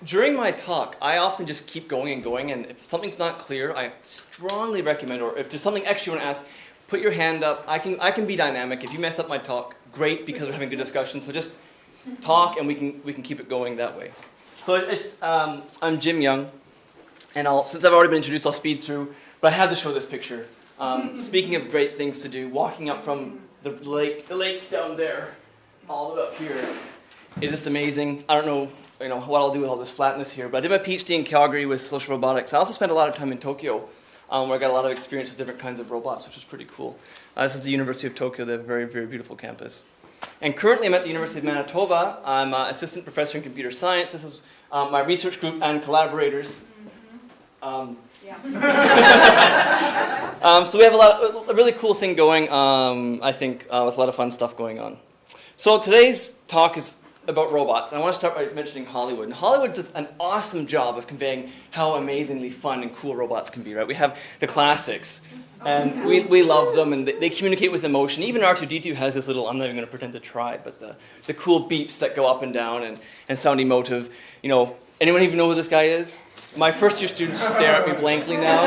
during my talk, I often just keep going and going, and if something's not clear, I strongly recommend, or if there's something extra you want to ask, put your hand up. I can be dynamic. If you mess up my talk, great, because we're having a good discussion. So just talk, and we can keep it going that way. So I'm Jim Young, and since I've already been introduced, I'll speed through. But I had to show this picture. Speaking of great things to do, walking up from the lake down there, all the way up here, is just amazing. I don't know what I'll do with all this flatness here, but I did my Ph.D. in Calgary with social robotics. I also spent a lot of time in Tokyo, where I got a lot of experience with different kinds of robots, which was pretty cool. This is the University of Tokyo. They have a very, very beautiful campus. And currently I'm at the University of Manitoba. I'm an assistant professor in computer science. This is my research group and collaborators. So we have a really cool thing going, I think, with a lot of fun stuff going on. So today's talk is about robots, and I want to start by mentioning Hollywood. And Hollywood does an awesome job of conveying how amazingly fun and cool robots can be, right? We have the classics, and we love them, and they communicate with emotion. Even R2-D2 has this little, I'm not even going to pretend to try it, but the cool beeps that go up and down and sound emotive. Anyone even know who this guy is? My first-year students stare at me blankly now.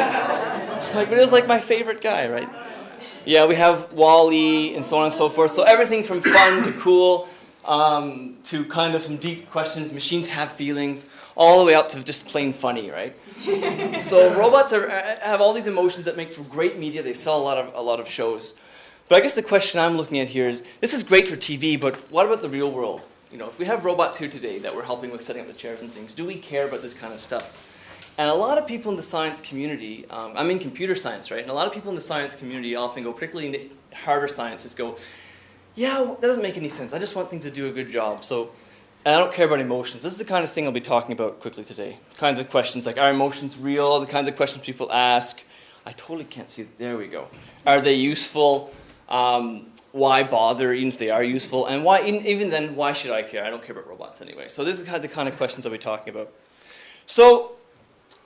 But it was like my favorite guy, right? Yeah, we have WALL-E and so on and so forth. So everything from fun to cool, to kind of some deep questions, machines have feelings, all the way up to just plain funny, right? So robots have all these emotions that make for great media. They sell a lot of shows. But I guess the question I'm looking at here is, this is great for TV, but what about the real world? If we have robots here today that we're helping with setting up the chairs and things, do we care about this kind of stuff? And a lot of people in the science community, I'm in computer science, right? And a lot of people in the science community often go, particularly in the harder sciences, go, yeah, that doesn't make any sense. I just want things to do a good job. And I don't care about emotions. This is the kind of thing I'll be talking about quickly today. Kinds of questions like, are emotions real? The kinds of questions people ask. I totally can't see it. There we go. Are they useful? Why bother, even if they are useful? And why, even then, why should I care? I don't care about robots anyway. So this is the kind of questions I'll be talking about. So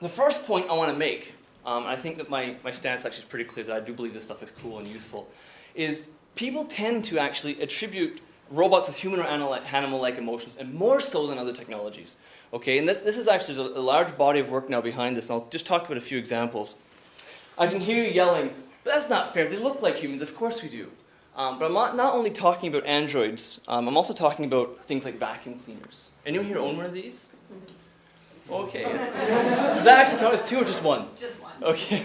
the first point I want to make, and I think that my stance actually is pretty clear that I do believe this stuff is cool and useful, is people tend to actually attribute robots with human or animal-like emotions, and more so than other technologies. Okay, and this is actually a large body of work now behind this, and I'll just talk about a few examples. I can hear you yelling, but that's not fair. They look like humans. Of course we do. But I'm not only talking about androids. I'm also talking about things like vacuum cleaners. Anyone here own one of these? Okay. Does that actually count as two or just one? Just one. Okay.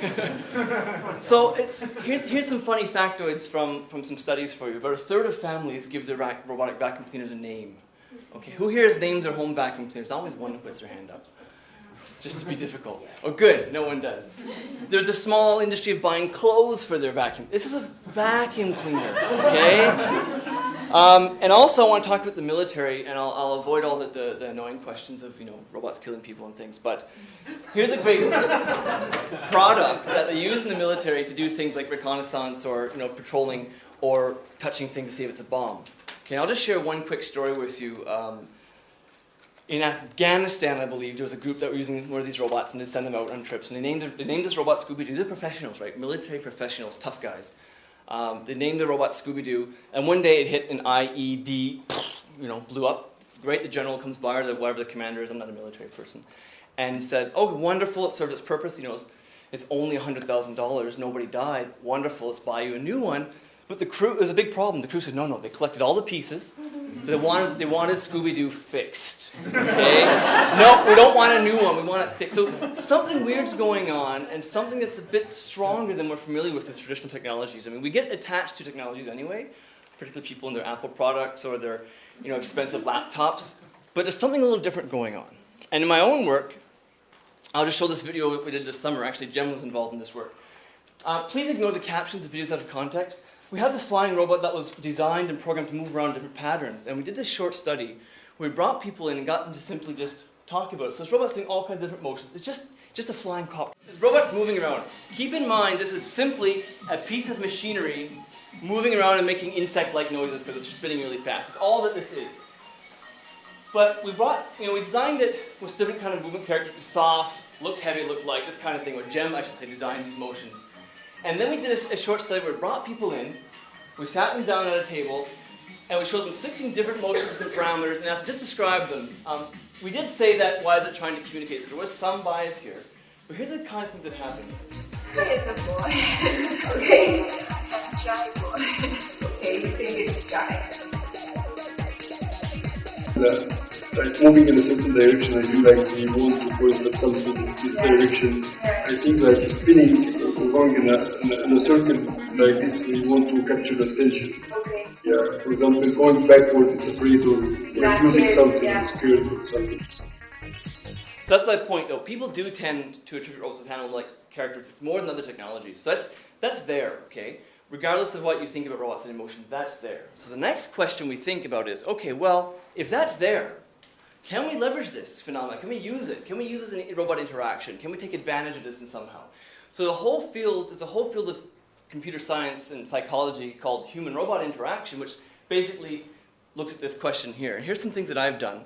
So here's some funny factoids from some studies for you. About a third of families give their robotic vacuum cleaners a name. Okay. Who here has named their home vacuum cleaners? Always one who puts their hand up. Just to be difficult. Oh, good. No one does. There's a small industry of buying clothes for their vacuum. This is a vacuum cleaner, okay? And also I want to talk about the military, and I'll avoid all the annoying questions of, robots killing people and things. But here's a great product that they use in the military to do things like reconnaissance or, patrolling or touching things to see if it's a bomb. Okay, I'll just share one quick story with you. In Afghanistan, I believe, there was a group that were using one of these robots and they'd send them out on trips. And they named this robot Scooby-Doo. They're professionals, right? Military professionals, tough guys. They named the robot Scooby-Doo. And one day it hit an IED, blew up. Great, the general comes by, or whatever the commander is, I'm not a military person, and said, oh, wonderful, it served its purpose. It's only $100,000, nobody died. Wonderful, let's buy you a new one. But the crew, it was a big problem. The crew said, no, they collected all the pieces. They wanted Scooby-Doo fixed. Okay? No, we don't want a new one. We want it fixed. So something weird's going on, and something that's a bit stronger than we're familiar with traditional technologies. I mean, we get attached to technologies anyway, particularly people in their Apple products or their expensive laptops. But there's something a little different going on. And in my own work, I'll just show this video that we did this summer. Actually, Jem was involved in this work. Please ignore the captions of videos out of context. We have this flying robot that was designed and programmed to move around in different patterns. And we did this short study where we brought people in and got them to simply just talk about it. So this robot's doing all kinds of different motions. It's just a flying cop. This robot's moving around. Keep in mind, this is simply a piece of machinery moving around and making insect-like noises because it's spinning really fast. It's all that this is. But we designed it with different kind of movement characteristics, soft, looked heavy, looked light, this kind of thing, where Jem, I should say, designed these motions. And then we did a short study where we brought people in, we sat them down at a table, and we showed them 16 different motions and parameters, and asked them, just describe them. we did say that why is it trying to communicate? So there was some bias here. But here's the kind of things that happen. It's a boy. Okay. A shy boy. Okay, you think it's shy. Like moving in a certain direction, I feel like we want to point at something in this direction. I think like spinning along in a circle like this, we want to capture the attention. Okay. Yeah, for example, going backward, it's afraid or refusing something, yeah. it's scared or something. So that's my point, though. People do tend to attribute robots with animal-like characteristics more than other technologies. So that's there, okay? Regardless of what you think about robots and emotion, that's there. So the next question we think about is, okay, well, if that's there, can we leverage this phenomenon? Can we use it? Can we use this in robot interaction? Can we take advantage of this in somehow? So there's a whole field of computer science and psychology called human-robot interaction, which basically looks at this question here. And here's some things that I've done.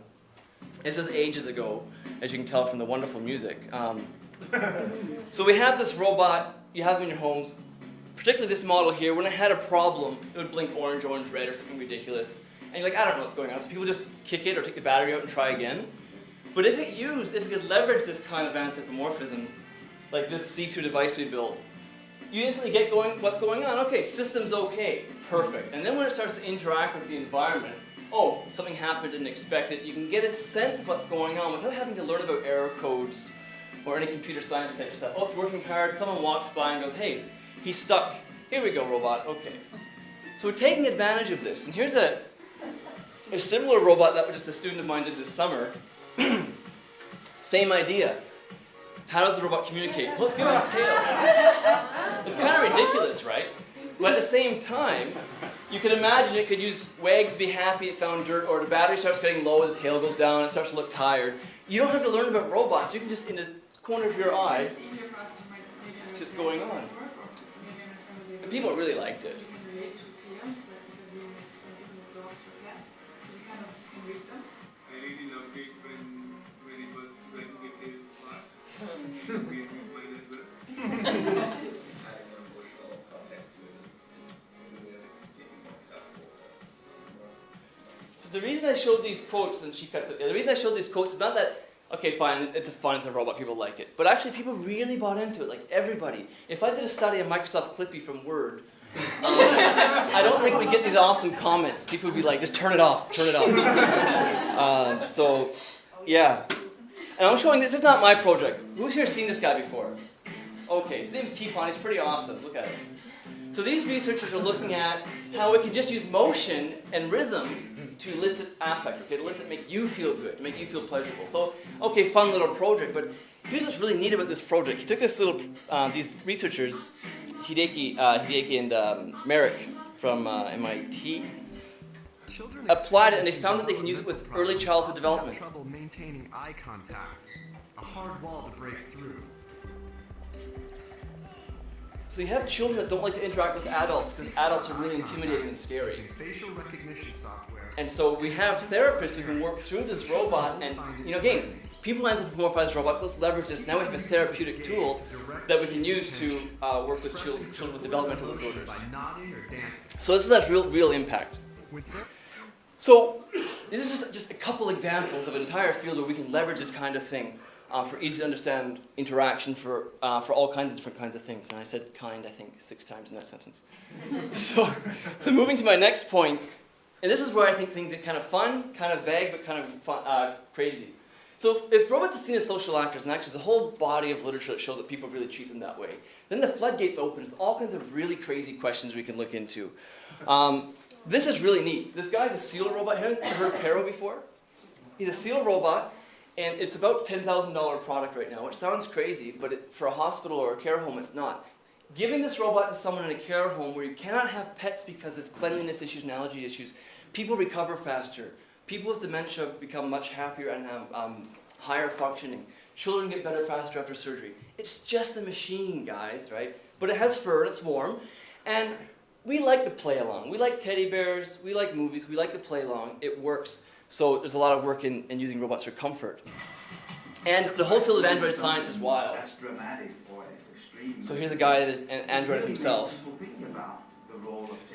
This is ages ago, as you can tell from the wonderful music. So we have this robot, you have them in your homes, particularly this model here. When it had a problem, it would blink orange, orange, red, or something ridiculous. And you're like, I don't know what's going on. So people just kick it or take the battery out and try again. But if it could leverage this kind of anthropomorphism, like this see-through device we built, you instantly get going, what's going on? Okay, system's okay, perfect. And then when it starts to interact with the environment, oh, something happened, didn't expect it, you can get a sense of what's going on without having to learn about error codes or any computer science type stuff. Oh, it's working hard, someone walks by and goes, hey, he's stuck. Here we go, robot, okay. So we're taking advantage of this. And here's a similar robot that just a student of mine did this summer. Same idea. How does the robot communicate? Well, let's give it a tail. It's kind of ridiculous, right? But at the same time, you can imagine it could use WAG to be happy it found dirt, or the battery starts getting low, the tail goes down, it starts to look tired. You don't have to learn about robots. You can just, in the corner of your eye, see what's going on. And people really liked it. I really loved it when it was dragging it in fast. It made me smile as well. So the reason I showed these quotes, and she cuts it, the reason I showed these quotes is not that, okay, fine, it's a robot, people like it. But actually, people really bought into it, like everybody. If I did a study on Microsoft Clippy from Word, I don't think we'd get these awesome comments. People would be like, just turn it off, turn it off. So, yeah. And I'm showing this is not my project. Who's here seen this guy before? Okay, his name's Keepon, he's pretty awesome, look at it. So these researchers are looking at how we can just use motion and rhythm to elicit affect, okay, to make you feel good, to make you feel pleasurable. So, okay, fun little project, but here's what's really neat about this project. He took this little, these researchers, Hideki and Merrick from MIT, applied it and they found that they can use it with early childhood development. Trouble maintaining eye contact, a hard wall to break through. So you have children that don't like to interact with adults because adults are really intimidating and scary. Facial recognition software. And so we have therapists who can work through this robot and, you know, again, people anthropomorphize robots, let's leverage this. Now we have a therapeutic tool that we can use to work with children with developmental disorders. So this is a real impact. So these are just a couple examples of an entire field where we can leverage this kind of thing for easy to understand interaction for all kinds of different kinds of things. And I said kind, I think, 6 times in that sentence. So moving to my next point, and this is where I think things get kind of fun, kind of vague, but kind of fun, crazy. So if robots are seen as social actors, and actually there's a whole body of literature that shows that people really treat them that way, then the floodgates open. There's all kinds of really crazy questions we can look into. This is really neat. This guy's a seal robot. Have you heard of Pero before? He's a seal robot, and it's about $10,000 product right now, which sounds crazy, but for a hospital or a care home, it's not. Giving this robot to someone in a care home where you cannot have pets because of cleanliness issues and allergy issues, people recover faster. People with dementia become much happier and have higher functioning. Children get better faster after surgery. It's just a machine, guys, right? But it has fur and it's warm. And we like to play along. We like teddy bears. We like movies. We like to play along. It works. So there's a lot of work in using robots for comfort. And the whole field of android science is wild. That's dramatic or it's extreme. So here's a guy that is an android himself.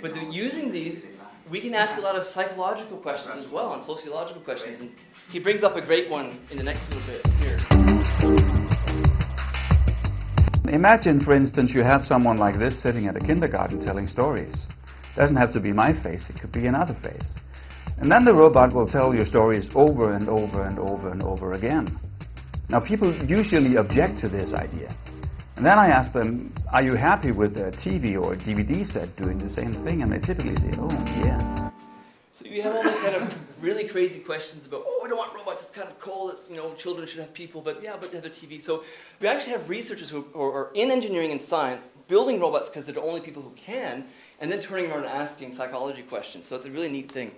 But using these, we can ask a lot of psychological questions as well, and sociological questions. And he brings up a great one in the next little bit here. Imagine, for instance, you have someone like this sitting at a kindergarten telling stories. It doesn't have to be my face, it could be another face. And then the robot will tell your stories over and over and over and over again. Now, people usually object to this idea. And then I ask them, are you happy with a TV or a DVD set doing the same thing? And they typically say, oh, yeah. So you have all these kind of really crazy questions about, oh, we don't want robots, it's kind of cold, it's, you know, children should have people, but yeah, but they have a TV. So we actually have researchers who are in engineering and science building robots because they're the only people who can, and then turning around and asking psychology questions. So it's a really neat thing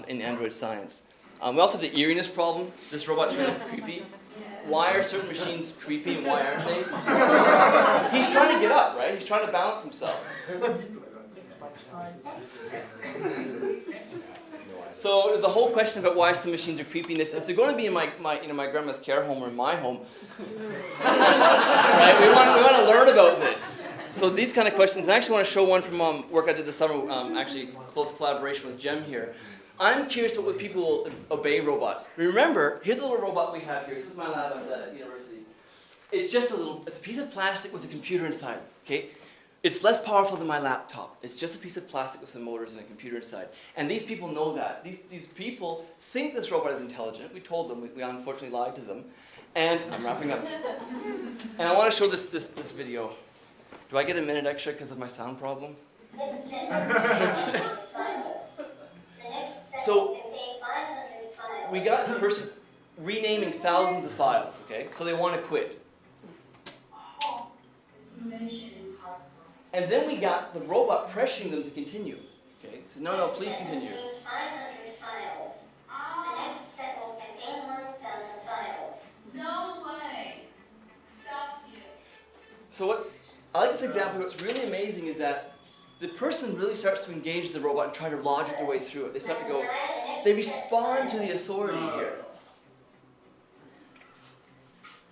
in android science. We also have the eeriness problem. This robot's really creepy. Why are certain machines creepy and why aren't they? He's trying to get up, right? He's trying to balance himself. So there's the whole question about why some machines are creepy, and if they're going to be in my grandma's care home or in my home, right? We want to learn about this. So these kind of questions, and I actually want to show one from work I did this summer, actually close collaboration with Jem here. I'm curious what people will obey robots. Remember, here's a little robot we have here. This is my lab at university. It's just it's a piece of plastic with a computer inside, okay? It's less powerful than my laptop. It's just a piece of plastic with some motors and a computer inside. And these people know that. These people think this robot is intelligent. We told them. We unfortunately lied to them. And I'm wrapping up. And I want to show this video. Do I get a minute extra because of my sound problem? So we got the person renaming thousands of files, okay? So they want to quit. And then we got the robot pressuring them to continue. Okay? So no, please continue. 500 files. The next set will contain 1,000 files. No way. Stop you. So I like this example. What's really amazing is that the person really starts to engage the robot and try to logic their way through it. They start to go, they respond to the authority here.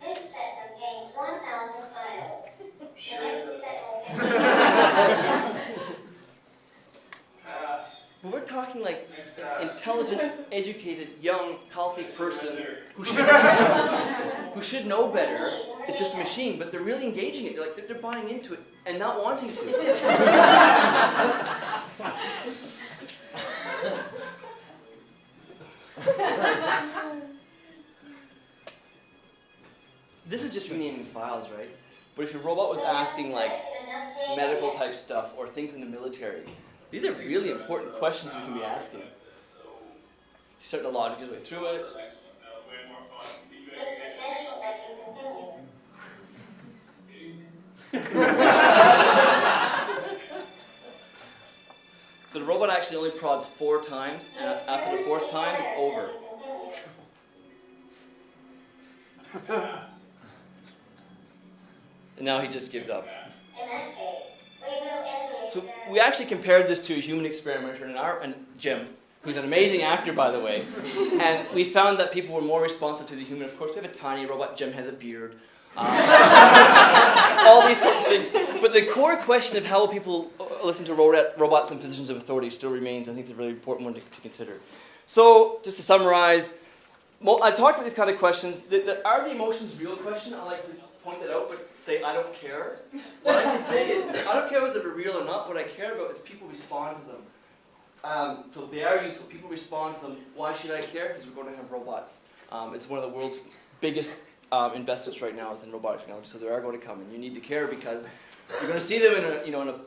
This set contains 1,000 files. The next set will contain... But we're talking like an intelligent, educated, young, healthy person who should know better. It's just a machine, but they're really engaging it. They're buying into it and not wanting to. This is just renaming files, right? But if your robot was asking like medical type stuff or things in the military, these are really important questions we can be asking. He's starting to logic his way through it. It's essential that you continue. So the robot actually only prods 4 times, and after the 4th time, it's over. And now he just gives up. In that case, we will end the So experiment. we actually compared this to a human experimenter and Jim, who's an amazing actor, by the way. And we found that people were more responsive to the human. Of course, we have a tiny robot. Jim has a beard. All these sort of things. But the core question of how people listen to robots in positions of authority still remains. I think it's a really important one to consider. So, just to summarize, I talked about these kind of questions. Are the emotions real question? I like to point that out, but say, I don't care. What I can say is, I don't care whether they're real or not. What I care about is people respond to them. So they are useful. People respond to them. Why should I care? Because we're going to have robots. It's one of the world's biggest investments right now is in robotic technology. So they are going to come, and you need to care because you're going to see them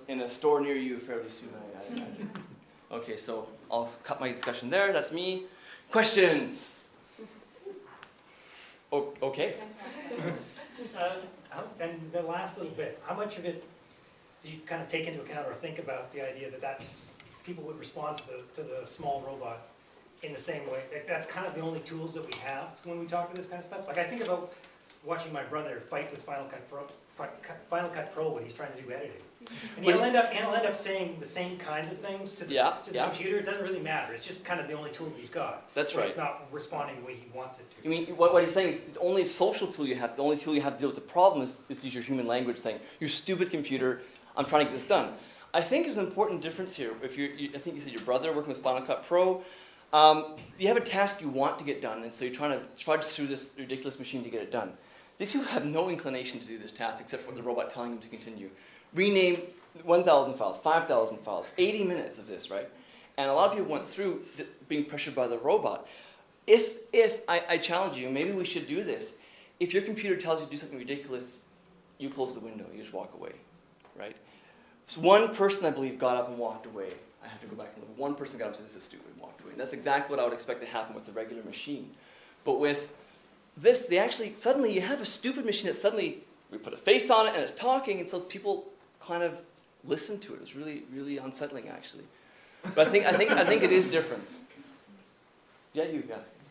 in a store near you fairly soon, I imagine. Okay, so I'll cut my discussion there. That's me. Questions? Okay. And the last little bit, how much of it do you kind of take into account or think about the idea that people would respond to the small robot in the same way? Like, that's kind of the only tools that we have when we talk to this kind of stuff. Like, I think about watching my brother fight with Final Cut Pro when he's trying to do editing. And he'll end up saying the same kinds of things to the computer. It doesn't really matter. It's just kind of the only tool he's got. That's right. It's not responding the way he wants it to. You mean, what he's saying is the only social tool you have, the only tool you have to deal with the problem is to use your human language saying, you stupid computer, I'm trying to get this done. I think there's an important difference here. If I think you said your brother working with Final Cut Pro, you have a task you want to get done, and so you're trying to trudge through this ridiculous machine to get it done. These people have no inclination to do this task except for the robot telling them to continue. Rename 1,000 files, 5,000 files, 80 minutes of this, right? And a lot of people went through being pressured by the robot. If I challenge you, maybe we should do this. If your computer tells you to do something ridiculous, you close the window, you just walk away, right? So one person, I believe, got up and walked away. I have to go back and look. One person got up and said, this is stupid, and walked away. And that's exactly what I would expect to happen with the regular machine. But with this, they actually, suddenly you have a stupid machine that suddenly, we put a face on it and it's talking, and so people kind of listen to it. It's really, really unsettling, actually. But I think it is different. Yeah.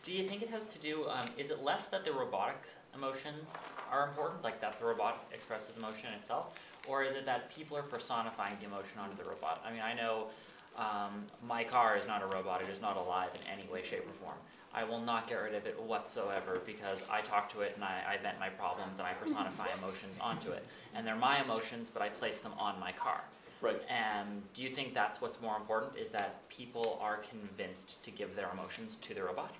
Do you think it has to do, is it less that the robotic emotions are important, like that the robot expresses emotion itself, or is it that people are personifying the emotion onto the robot? I mean, I know my car is not a robot, it is not alive in any way, shape, or form. I will not get rid of it whatsoever because I talk to it and I vent my problems and I personify emotions onto it. And they're my emotions, but I place them on my car. Right. And do you think that's what's more important, is that people are convinced to give their emotions to the robot?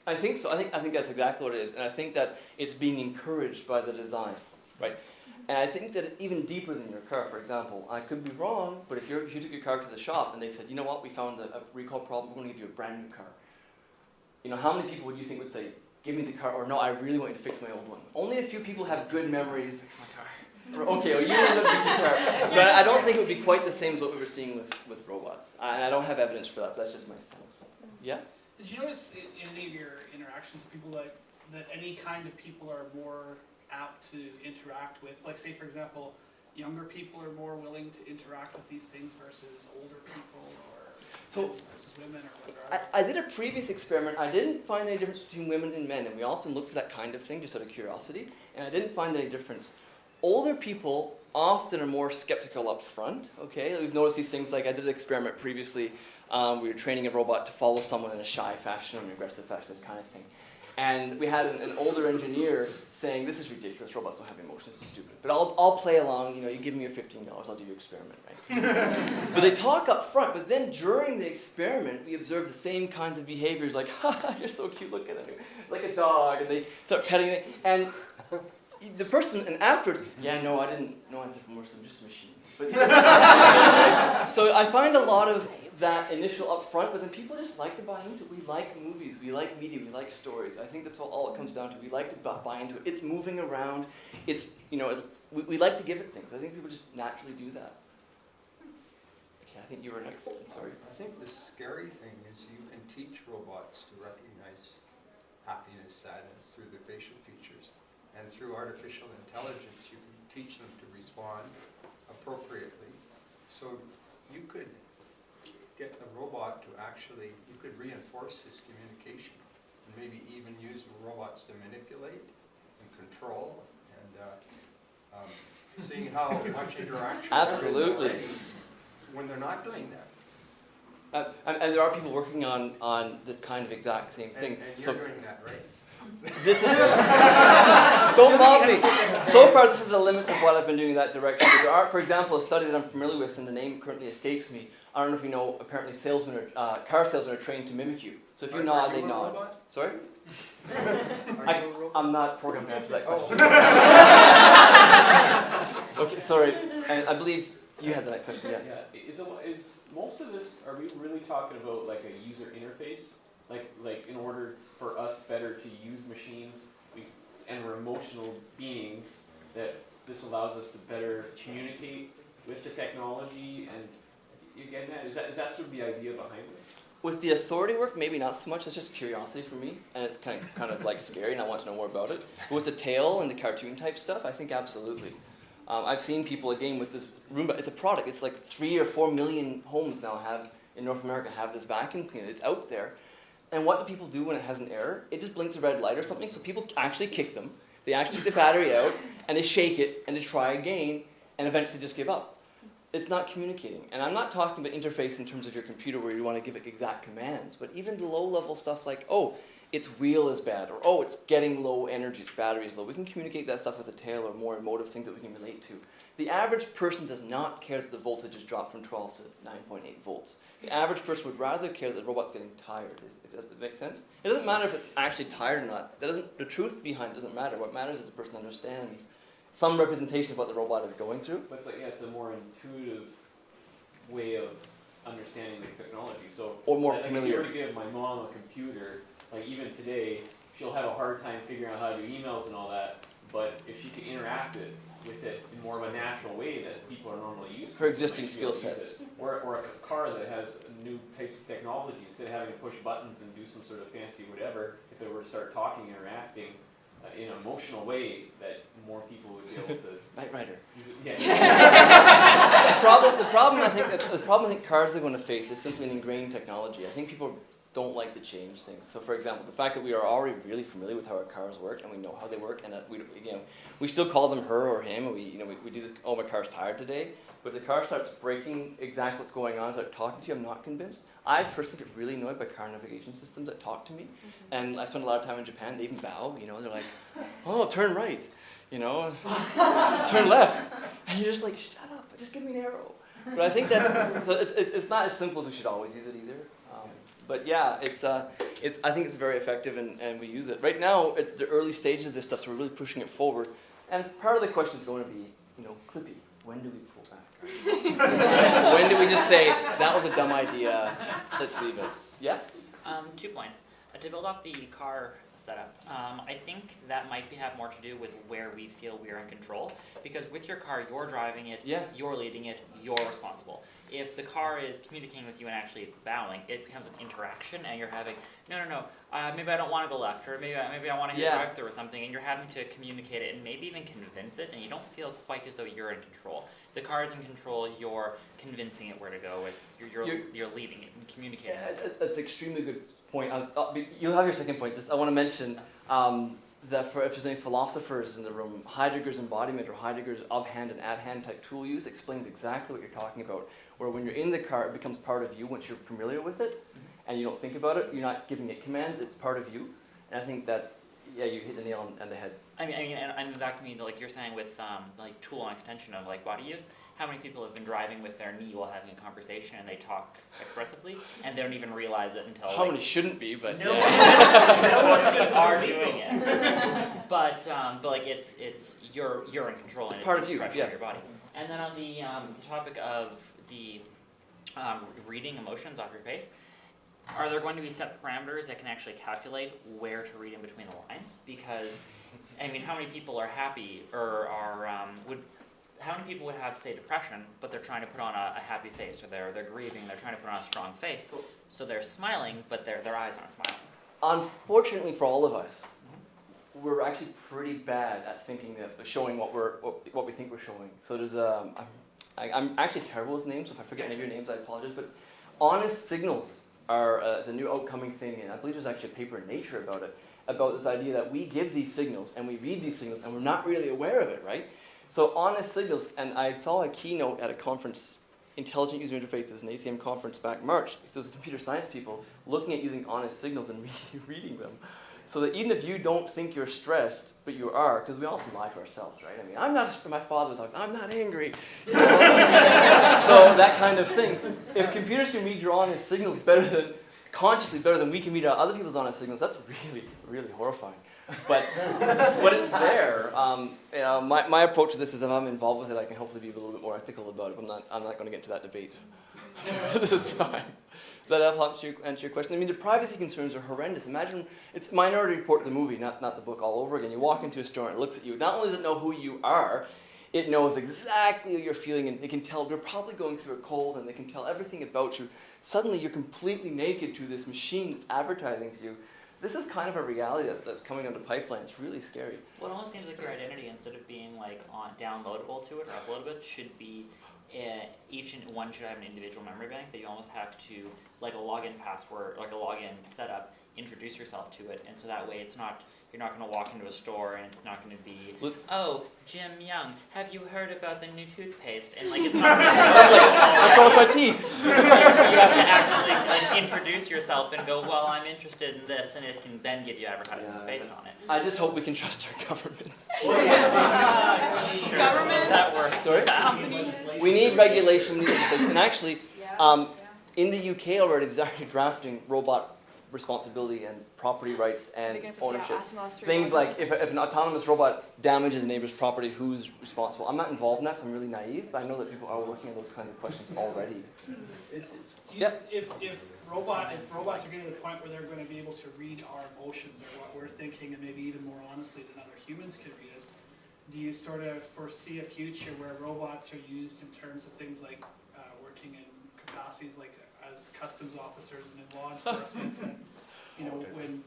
I think so. I think that's exactly what it is. And I think that it's being encouraged by the design, right? And I think that even deeper than your car, for example, I could be wrong, but if you took your car to the shop and they said, you know what, we found a recall problem, we're going to give you a brand new car. You know, how many people would you think would say, give me the car, or no, I really want you to fix my old one? Only a few people have good memories. Fix my car. Okay, well, you need to fix your car. But I don't think it would be quite the same as what we were seeing with robots. And I don't have evidence for that, but that's just my sense. Yeah? Did you notice in any of your interactions with people that any kind of people are more apt to interact with? Like, say, for example, younger people are more willing to interact with these things versus older people, or versus women, or whatever? I did a previous experiment. I didn't find any difference between women and men, and we often look for that kind of thing just out of curiosity, and I didn't find any difference. Older people often are more skeptical up front, okay? We've noticed these things, like I did an experiment previously. We were training a robot to follow someone in a shy fashion or an aggressive fashion, this kind of thing. And we had an older engineer saying, this is ridiculous, robots don't have emotions, it's stupid. But I'll play along, you know, you give me your $15, I'll do your experiment, right? But they talk up front, but then during the experiment, we observed the same kinds of behaviors, like, haha, you're so cute, look at it. It's like a dog, and they start petting it. And the person, and afterwards, yeah, no, I didn't know anything from worse, I'm just a machine. But, so I find a lot of that initial upfront, but then people just like to buy into it. We like movies, we like media, we like stories. I think that's all it comes down to. We like to buy into it. It's moving around. It's, you know, we like to give it things. I think people just naturally do that. Okay, I think you were next. Sorry. I think the scary thing is you can teach robots to recognize happiness, sadness through the facial features. And through artificial intelligence, you can teach them to respond appropriately. So you could get the robot to actually, you could reinforce this communication and maybe even use robots to manipulate and control, and seeing how much interaction Absolutely. there is already when they're not doing that. And there are people working on this kind of exact same thing. And you're doing that, right? This is don't mock me. So far, this is the limit of what I've been doing in that direction. But there are, for example, a study that I'm familiar with, and the name currently escapes me. I don't know if you know. Apparently, car salesmen are trained to mimic you. So if you nod, they nod. Robot? Sorry. I'm not programmed to answer that question. Okay, sorry. And I believe you had the next question. Yeah. Is most of this? Are we really talking about like a user interface? Like in order for us better to use machines, and we're emotional beings, that this allows us to better communicate with the technology, and you get that? Is that sort of the idea behind this? With the authority work, maybe not so much. It's just curiosity for me, and it's kind of like scary, and I want to know more about it. But with the tale and the cartoon type stuff, I think absolutely. I've seen people again with this Roomba. It's a product. It's like 3 or 4 million homes now in North America have this vacuum cleaner. It's out there. And what do people do when it has an error? It just blinks a red light or something, so people actually kick them. They actually take the battery out, and they shake it, and they try again, and eventually just give up. It's not communicating. And I'm not talking about interface in terms of your computer where you want to give it exact commands, but even the low-level stuff like, oh, its wheel is bad, or oh, it's getting low energy, its battery is low. We can communicate that stuff with a tail or more emotive things that we can relate to. The average person does not care that the voltage has dropped from 12 to 9.8 volts. The average person would rather care that the robot's getting tired. Does it make sense? It doesn't matter if it's actually tired or not. The truth behind it doesn't matter. What matters is the person understands some representation of what the robot is going through. But it's like, yeah, it's a more intuitive way of understanding the technology. So, or more like, familiar. If you were to give my mom a computer, like even today, she'll have a hard time figuring out how to do emails and all that. But if she could interact with it in more of a natural way that people are normally used to, her existing skill sets. Or a car that has new types of technology, instead of having to push buttons and do some sort of fancy whatever, if it were to start talking, interacting in an emotional way, that more people would be able to. Knight Rider. Yeah. The problem I think cars are going to face is simply an ingrained technology. I think people don't like to change things. So, for example, the fact that we are already really familiar with how our cars work, and we know how they work, and we still call them her or him, and we do this. Oh, my car's tired today. But if the car starts breaking exactly what's going on, start talking to you, I'm not convinced. I personally get really annoyed by car navigation systems that talk to me, and I spend a lot of time in Japan. They even bow. They're like, "Oh, turn right," turn left, and you're just like, "Shut up! Just give me an arrow." But I think it's not as simple as we should always use it either. But yeah, I think it's very effective, and we use it. Right now, it's the early stages of this stuff, so we're really pushing it forward. And part of the question is going to be, Clippy, when do we pull back? When do we just say, that was a dumb idea, let's leave it? Yeah? 2 points. To build off the car setup, I think that might have more to do with where we feel we are in control. Because with your car, you're driving it, you're leading it, you're responsible. If the car is communicating with you and actually bowing, it becomes an interaction, and you're having, no, maybe I don't want to go left, or maybe I want to hit drive through or something, and you're having to communicate it and maybe even convince it, and you don't feel quite as though you're in control. The car is in control, you're convincing it where to go, you're leading it and communicating it. That's an extremely good point. You'll have your second point. I want to mention that if there's any philosophers in the room, Heidegger's embodiment or Heidegger's of-hand and at-hand type tool use explains exactly what you're talking about. Where when you're in the car, it becomes part of you once you're familiar with it, and you don't think about it. You're not giving it commands. It's part of you. And I think that, you hit the nail on the head. I mean, and that can mean, like you're saying with like tool and extension of like body use. How many people have been driving with their knee while having a conversation and they talk expressively and they don't even realize it until how many shouldn't be, but no one are doing it. But like it's you're in control and it's part of you, of your body. And then on the topic of the reading emotions off your face, are there going to be set parameters that can actually calculate where to read in between the lines? Because I mean, how many people are happy or how many people would have, say, depression, but they're trying to put on a happy face, or they're grieving, they're trying to put on a strong face, so they're smiling, but their eyes aren't smiling? Unfortunately for all of us, we're actually pretty bad at thinking showing what we think we're showing. So there's I'm actually terrible with names, so if I forget any of your names, I apologize. But honest signals is a new upcoming thing, and I believe there's actually a paper in Nature about it, about this idea that we give these signals and we read these signals and we're not really aware of it, right? So honest signals, and I saw a keynote at a conference, Intelligent User Interfaces, an ACM conference back March. So there's computer science people looking at using honest signals and reading them. So that even if you don't think you're stressed, but you are, because we often lie to ourselves, right? I mean, I'm not, my father was always, I'm not angry. So that kind of thing. If computers can read your honest signals consciously better than we can read other people's honest signals, that's really, really horrifying. But it's there. My approach to this is if I'm involved with it, I can hopefully be a little bit more ethical about it. I'm not going to get into that debate this time. Does that help answer your question? I mean, the privacy concerns are horrendous. Imagine, it's Minority Report, the movie, not the book all over again. You walk into a store and it looks at you. Not only does it know who you are, it knows exactly what you're feeling, and they can tell you're probably going through a cold, and they can tell everything about you. Suddenly, you're completely naked to this machine that's advertising to you. This is kind of a reality that's coming down the pipeline. It's really scary. Well, it almost seems like your identity, instead of being like downloadable to it or uploadable, should be each one should have an individual memory bank that you almost have to, like a login password, like a login setup, introduce yourself to it, and so that way it's not. You're not going to walk into a store and it's not going to be, oh, Jim Young, have you heard about the new toothpaste? And like it's not. I broke my teeth. You have to actually like introduce yourself and go, well, I'm interested in this, and it can then give you advertisements based on it. I just hope we can trust our governments. Governments? That works. Sorry? We need regulation, we need legislation. And actually, in the UK already, there's actually drafting robot responsibility and property rights and ownership. Things like if an autonomous robot damages a neighbor's property, who's responsible? I'm not involved in that, so I'm really naive, but I know that people are working on those kinds of questions already. If robots are getting to the point where they're going to be able to read our emotions or what we're thinking, and maybe even more honestly than other humans could read us, do you sort of foresee a future where robots are used in terms of things like working in capacities like as customs officers and in law enforcement, and when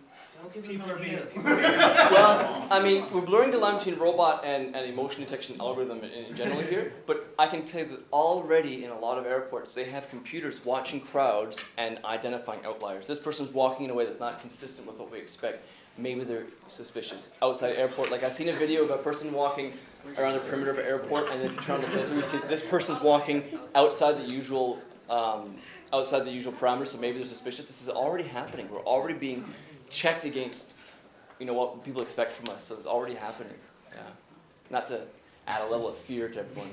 people are being Well, I mean, we're blurring the line between robot and emotion detection algorithm in general here, but I can tell you that already in a lot of airports they have computers watching crowds and identifying outliers. This person's walking in a way that's not consistent with what we expect. Maybe they're suspicious. Outside airport, like I've seen a video of a person walking around the perimeter of an airport, and if you turn on the filter, you see this person's walking outside the usual parameters, so maybe they're suspicious. This is already happening. We're already being checked against, what people expect from us. So it's already happening. Yeah. Not to add a level of fear to everyone.